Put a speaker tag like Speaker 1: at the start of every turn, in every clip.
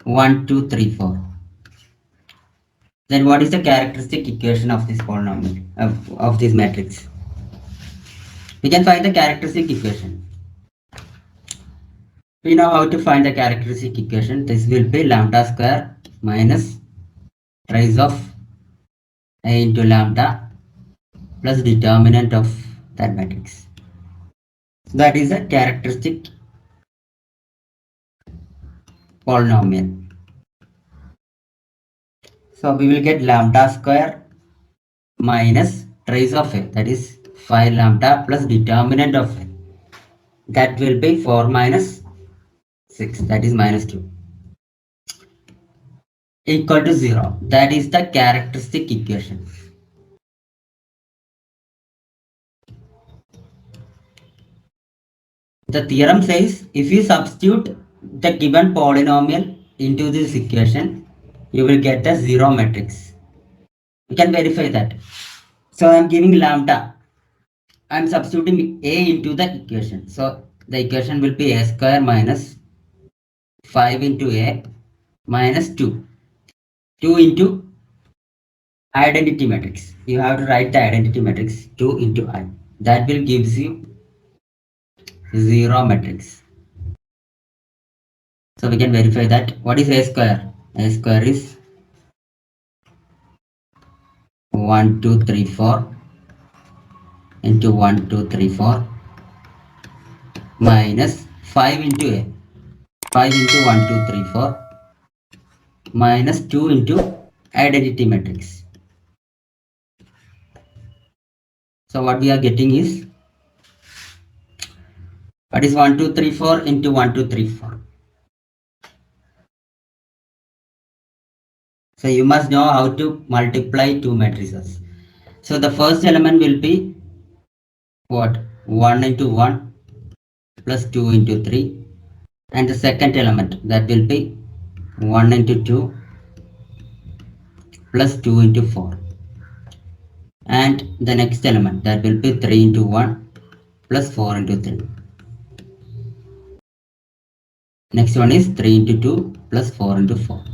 Speaker 1: 1, 2, 3, 4. Then what is the characteristic equation of this polynomial, of this matrix? We can find the characteristic equation. We know how to find the characteristic equation. This will be lambda square minus raise of a into lambda plus determinant of that matrix. That is a characteristic polynomial. So we will get lambda square minus trace of a, that is 5 lambda plus determinant of a, that will be 4 minus 6, that is minus 2, equal to 0. That is the characteristic equation. The theorem says if you substitute the given polynomial into this equation, you will get the 0 matrix. You can verify that. So I am giving lambda. I am substituting a into the equation. So the equation will be a square minus 5 into a minus 2. 2 into identity matrix. You have to write the identity matrix 2 into I. That will gives you 0 matrix. So we can verify that. What is a square? A square is 1, 2, 3, 4 into 1, 2, 3, 4 minus 5 into a. 5 into 1, 2, 3, 4 minus 2 into identity matrix. So what we are getting is, what is 1, 2, 3, 4 into 1, 2, 3, 4. So you must know how to multiply two matrices. So the first element will be what? 1 into 1 plus 2 into 3. And the second element, that will be 1 into 2 plus 2 into 4. And the next element, that will be 3 into 1 plus 4 into 3. Next one is 3 into 2 plus 4 into 4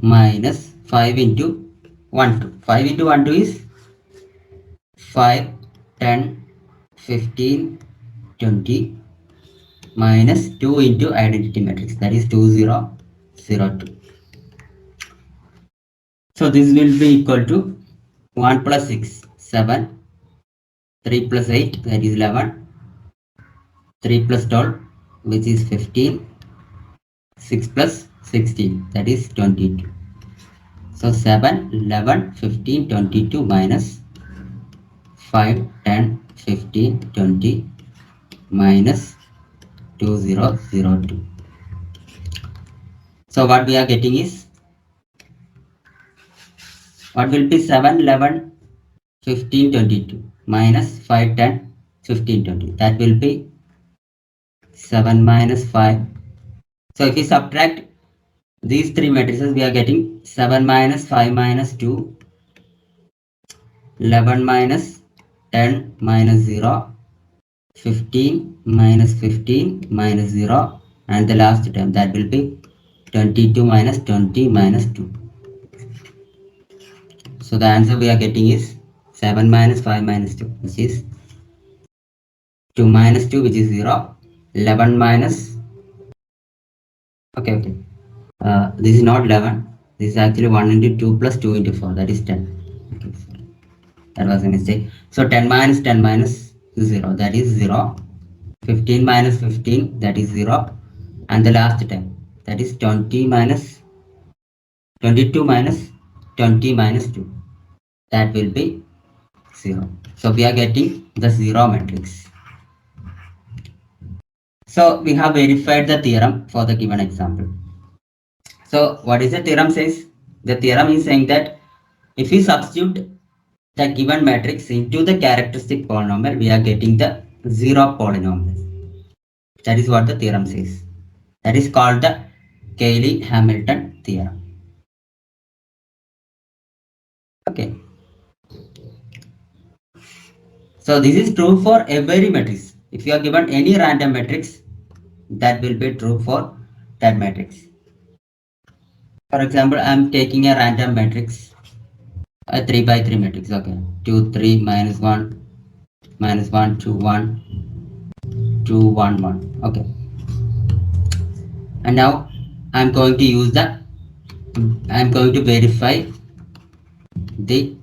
Speaker 1: minus 5 into 1, 2. 5 into 1, 2 is 5, 10, 15, 20 minus 2 into identity matrix, that is 2, 0, 0, 2. So this will be equal to 1 plus 6, 7, 3 plus 8, that is 11, 3 plus 12, which is 15, 6 plus 16, that is 22. So 7, 11, 15, 22 minus 5, 10, 15, 20 minus 2, 0, 0, 2. So what we are getting is, what will be 7, 11, 15, 22 minus 5, 10, 15, 20. That will be 7 minus 5. So if we subtract these three matrices, we are getting 7 minus 5 minus 2, 11 minus 10 minus 0, 15 minus 15 minus 0, and the last term, that will be 22 minus 20 minus 2. So the answer we are getting is 7 minus 5 minus 2, which is 2 minus 2, which is 0, 11 minus, okay, this is not 11, this is actually 1 into 2 plus 2 into 4, that is 10. Okay, sorry, that was a mistake. So 10 minus 10 minus 0, that is 0, 15 minus 15, that is 0, and the last term, that is 20 minus 22 minus 20 minus 2, that will be 0. So we are getting the 0 matrix. So we have verified the theorem for the given example. So what is the theorem says? The theorem is saying that if we substitute the given matrix into the characteristic polynomial, we are getting the 0 polynomial. That is what the theorem says. That is called the Cayley-Hamilton theorem. Okay. So this is true for every matrix. If you are given any random matrix, that will be true for that matrix. For example, I'm taking a random matrix, a 3 by 3 matrix. Okay, 2 3 minus 1 minus 1 2 1 2 1 1. Okay, and now I'm going to use the I'm going to verify the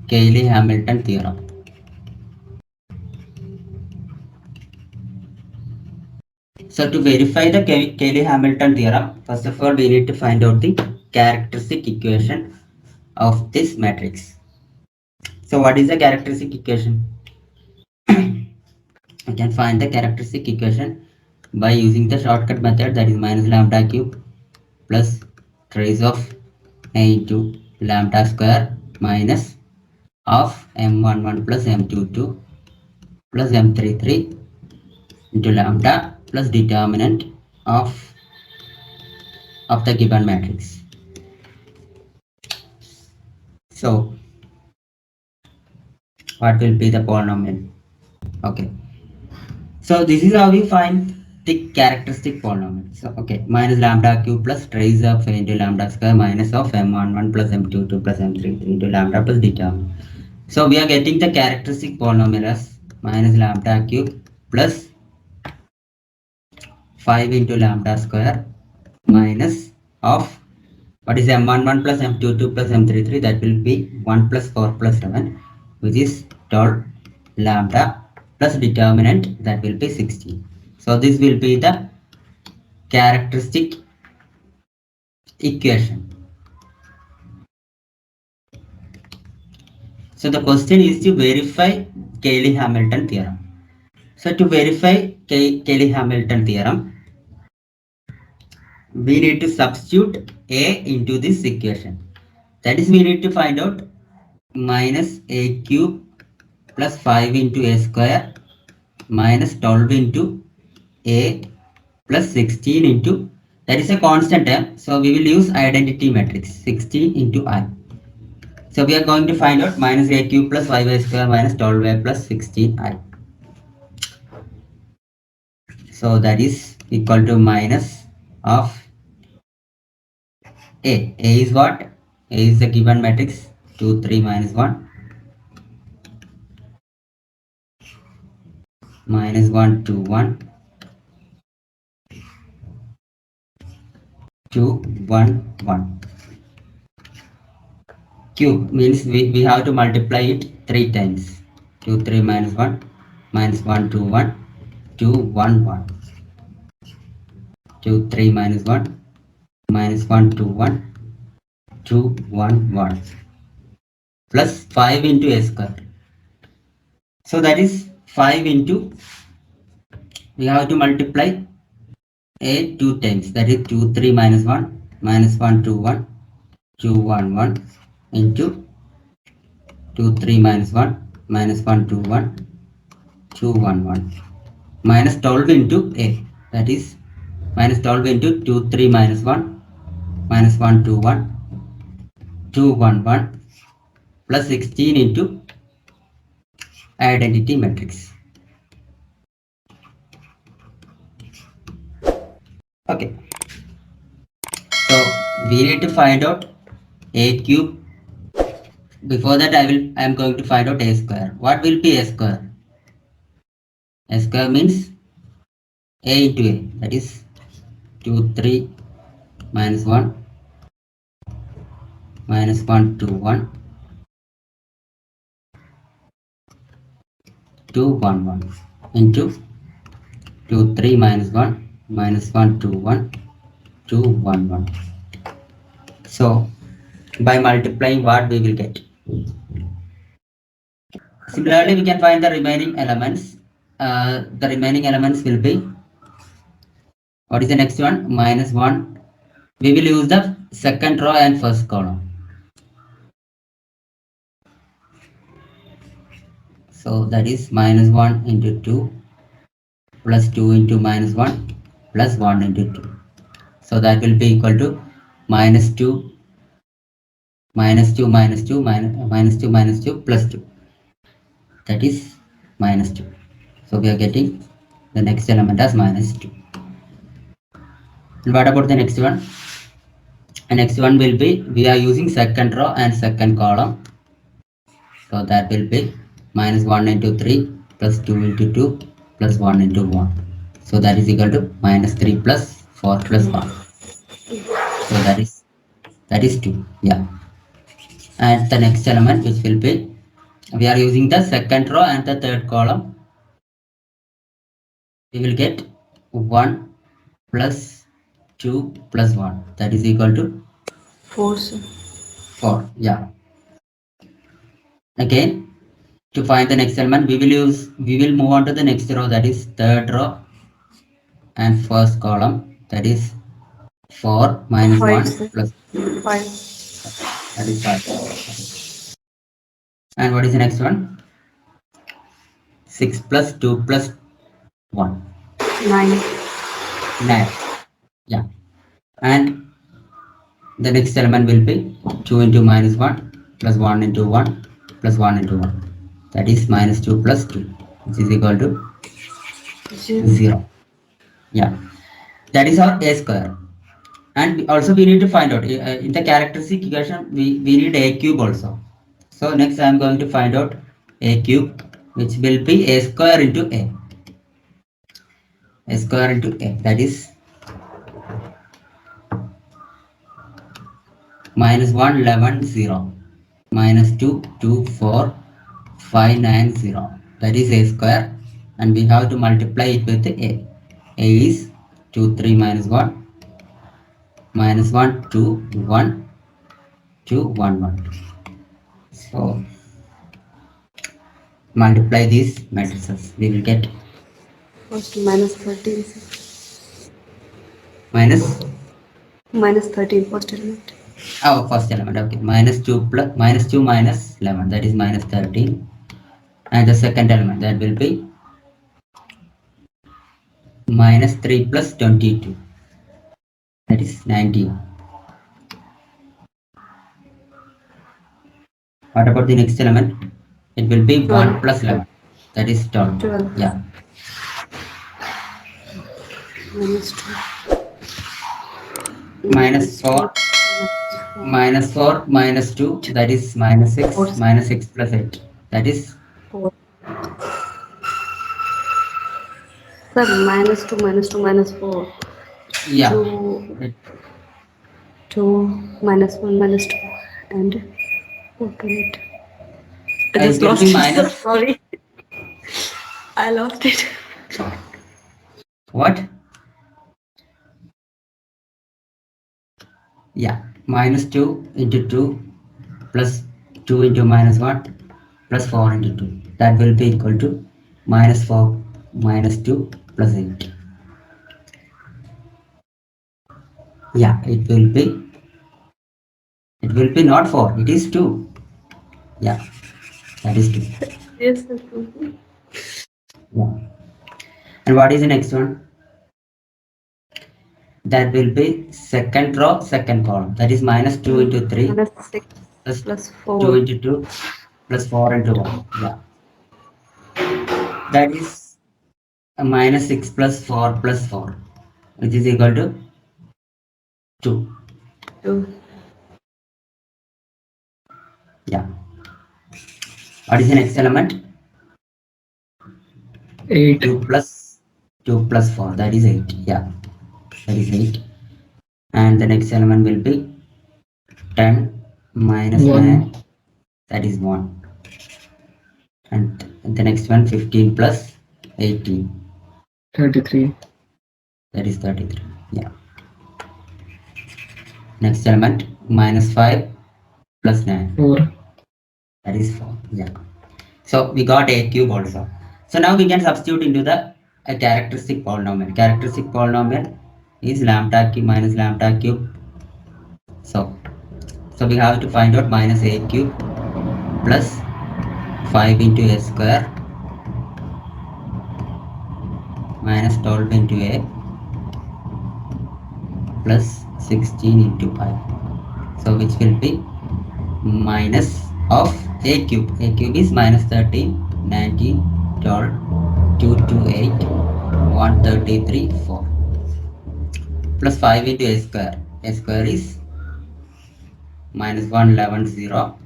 Speaker 1: Cayley-Hamilton theorem. So to verify the Cayley-Hamilton theorem, first of all we need to find out the characteristic equation of this matrix. So what is the characteristic equation? I can find the characteristic equation by using the shortcut method, that is minus lambda cube plus trace of a into lambda square minus of m11 plus m22 plus m33 into lambda plus determinant of the given matrix. So what will be the polynomial? Okay, so this is how we find the characteristic polynomial. So okay, minus lambda cube plus trace of a into lambda square minus of m11 plus m22 plus m33 into lambda plus determinant. So we are getting the characteristic polynomial as minus lambda cube plus 5 into lambda square minus of what is m11 plus m22 plus m33, that will be 1 plus 4 plus 7, which is 12 lambda plus determinant, that will be 16. So this will be the characteristic equation. So the question is to verify Cayley-Hamilton theorem. So to verify Cayley-Hamilton theorem, we need to substitute a into this equation. That is, we need to find out minus a cube plus 5 into a square minus 12 into a plus 16 into, that is a constant term, so we will use identity matrix 16 into I. So we are going to find out minus a cube plus 5a square minus 12a plus 16i. So that is equal to minus of a. A is what? A is the given matrix 2 3 minus 1 minus 1 2 1 2 1 1. Cube means we have to multiply it 3 times. 2 3 minus 1 minus 1 2 1 2 1 1 2 3 minus 1 minus 1 2 1 2 1 1 plus 5 into a square. So that is 5 into, we have to multiply a 2 times, that is 2 3 minus 1 minus 1 2 1 2 1 1 into 2 3 minus 1 minus 1 2 1 2 1 1 minus 12 into a, that is minus 12 into 2 3 minus 1 minus 1 2 1 2 1 1 plus 16 into identity matrix. Okay, so we need to find out a cube. Before that I am going to find out a square. What will be a square? A square means a into a, that is 2 3 minus 1 minus 1 2 1 2 1 1 into 2 3 minus 1 minus 1 2 1 2 1 1. So by multiplying, what we will get? Similarly, we can find the remaining elements. The remaining elements will be, what is the next one? Minus 1. We will use the second row and first column. So that is minus 1 into 2 plus 2 into minus 1 plus 1 into 2. So that will be equal to minus 2 minus 2 minus 2 minus 2 minus 2 plus 2. That is minus 2. So we are getting the next element as minus 2. And what about the next one? The next one will be, we are using second row and second column. So that will be minus 1 into 3 plus 2 into 2 plus 1 into 1. So that is equal to minus 3 plus 4 plus 1. So that is 2. Yeah. And the next element, which will be, we are using the second row and the third column. We will get 1 plus 2 plus 1. That is equal to
Speaker 2: 4, sir.
Speaker 1: 4. Yeah. Again, to find the next element, we will move on to the next row, that is third row and first column, that is 4 minus
Speaker 2: 5,
Speaker 1: 1
Speaker 2: sir.
Speaker 1: plus
Speaker 2: 5.
Speaker 1: that is 5. And what is the next one? 6 plus 2 plus 1.
Speaker 2: 9.
Speaker 1: 9. Yeah. And the next element will be 2 into minus 1 plus 1 into 1 plus 1 into 1. That is minus 2 plus 2, which is equal to 0. Yeah. That is our a square. And also we need to find out in the characteristic equation, we need a cube also. So next I am going to find out a cube, which will be a square into a square into a, that is minus 1 11 0 minus 2 2 4 5 9 0, that is a square, and we have to multiply it with a. A is 2 3 minus 1 minus 1 2 1 2 1 1. So multiply these matrices, we will get
Speaker 2: First, minus 13, sir.
Speaker 1: minus
Speaker 2: Minus 13, first element.
Speaker 1: our first element. Okay, minus 2 plus minus 2 minus 11, that is minus 13. And the second element, that will be minus 3 plus 22, that is 19. What about the next element? It will be 1 plus 11, that is 12.
Speaker 2: 12.
Speaker 1: Yeah.
Speaker 2: Minus 2.
Speaker 1: Minus 4 minus 4 minus 2, that is minus 6.
Speaker 2: Four.
Speaker 1: Minus 6 plus 8, that is
Speaker 2: 4. Sir, minus 2, minus 2, minus 4.
Speaker 1: yeah.
Speaker 2: 2, 2, minus 1, minus 2. And open it. I
Speaker 1: It
Speaker 2: just
Speaker 1: will
Speaker 2: lost
Speaker 1: be
Speaker 2: it.
Speaker 1: minus-
Speaker 2: Sorry. I lost it.
Speaker 1: What? Yeah, minus 2 into 2 plus 2 into minus 1 plus 4 into 2. That will be equal to minus 4 minus 2 plus 8. Yeah, it will be not 4, it is 2. Yeah, that is 2.
Speaker 2: Yes, sir.
Speaker 1: Yeah. And what is the next one? That will be second row, second column. That is minus 2 into 3
Speaker 2: Minus 6
Speaker 1: plus
Speaker 2: plus
Speaker 1: 2
Speaker 2: 4.
Speaker 1: into 2 plus 4 into 1. Yeah. That is a minus 6 plus 4 plus 4, which is equal to 2.
Speaker 2: 2.
Speaker 1: Yeah. What is the next element?
Speaker 3: 8.
Speaker 1: 2 plus 4, that is 8. Yeah, that is 8. And the next element will be 10 minus
Speaker 3: 1.
Speaker 1: 9, that is 1. And the next one 15 plus 18,
Speaker 3: 33.
Speaker 1: that is 33. Yeah. Next element minus 5 plus 9,
Speaker 3: 4.
Speaker 1: that is 4. Yeah. So we got a cube also. So now we can substitute into the a characteristic polynomial. Characteristic polynomial is lambda cube minus lambda cube. So we have to find out minus a cube plus 5 into a square minus 12 into a plus 16 into pi. So which will be minus of a cube. A cube is minus 13, 19, 12, 228, 133, 4 plus 5 into a square. A square is minus 1 11 0,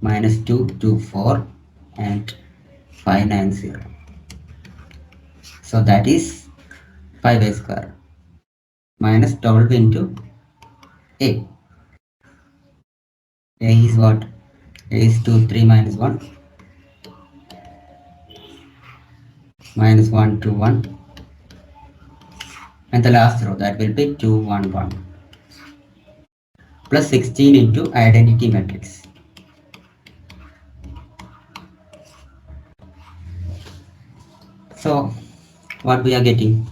Speaker 1: minus 2 2 4, and 5 9 0. So that is 5a square minus 12 into a. A is what? A is 2 3 minus 1, minus 1 2 1, and the last row, that will be 2 1 1, plus 16 into identity matrix. So what we are getting,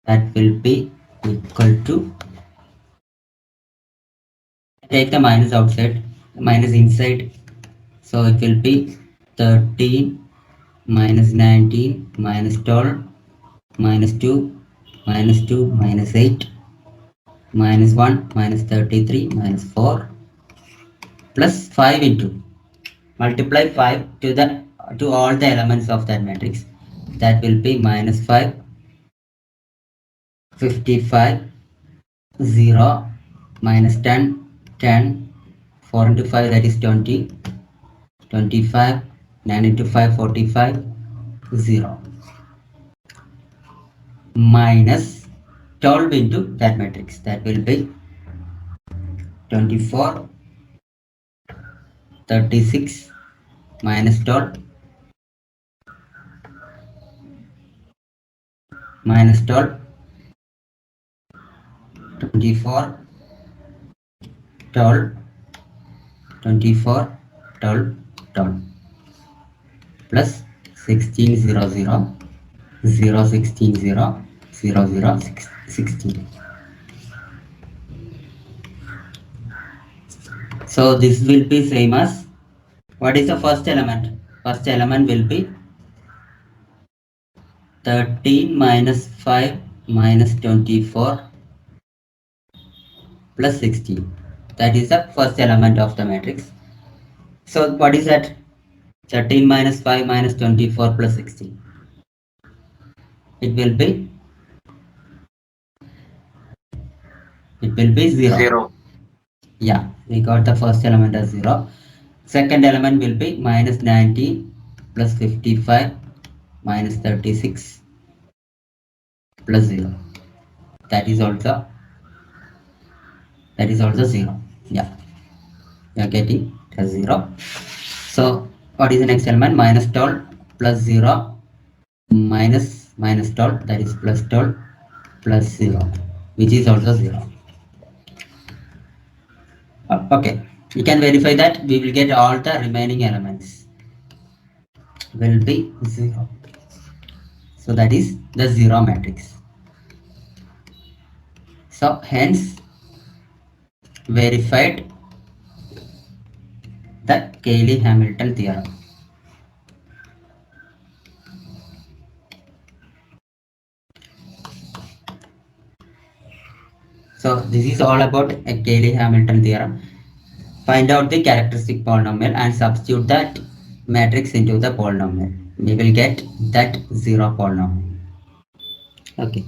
Speaker 1: that will be equal to, take the minus outside, minus inside, so it will be 13 minus 19 minus 12 minus 2 minus 2 minus 8 minus 1 minus 33 minus 4 plus 5 into, multiply 5 to all the elements of that matrix, that will be minus 5 55 0 minus 10 10 4 into 5, that is 20 25 9 into 5 45 0 minus 12 into that matrix, that will be 24 36 minus 12 minus 12 24 12 24 12 12 plus 16 0 0 0 16 0 0 0 16. So this will be same as, what is the first element? First element will be 13 minus 5 minus 24 plus 16. That is the first element of the matrix. So what is that? 13 minus 5 minus 24 plus 16. It will be 0.
Speaker 3: 0.
Speaker 1: Yeah, we got the first element as 0. Second element will be minus 19 plus 55 minus 36 plus 0. That is also 0. Yeah, you are getting as 0. So what is the next element? Minus 12 plus 0 minus 12, that is plus 12 plus 0, which is also 0. Okay, you can verify that we will get all the remaining elements will be 0. So that is the 0 matrix. So hence verified the Cayley-Hamilton theorem. So this is all about a Cayley-Hamilton theorem. Find out the characteristic polynomial and substitute that matrix into the polynomial. We will get that 0 polynomial. Okay.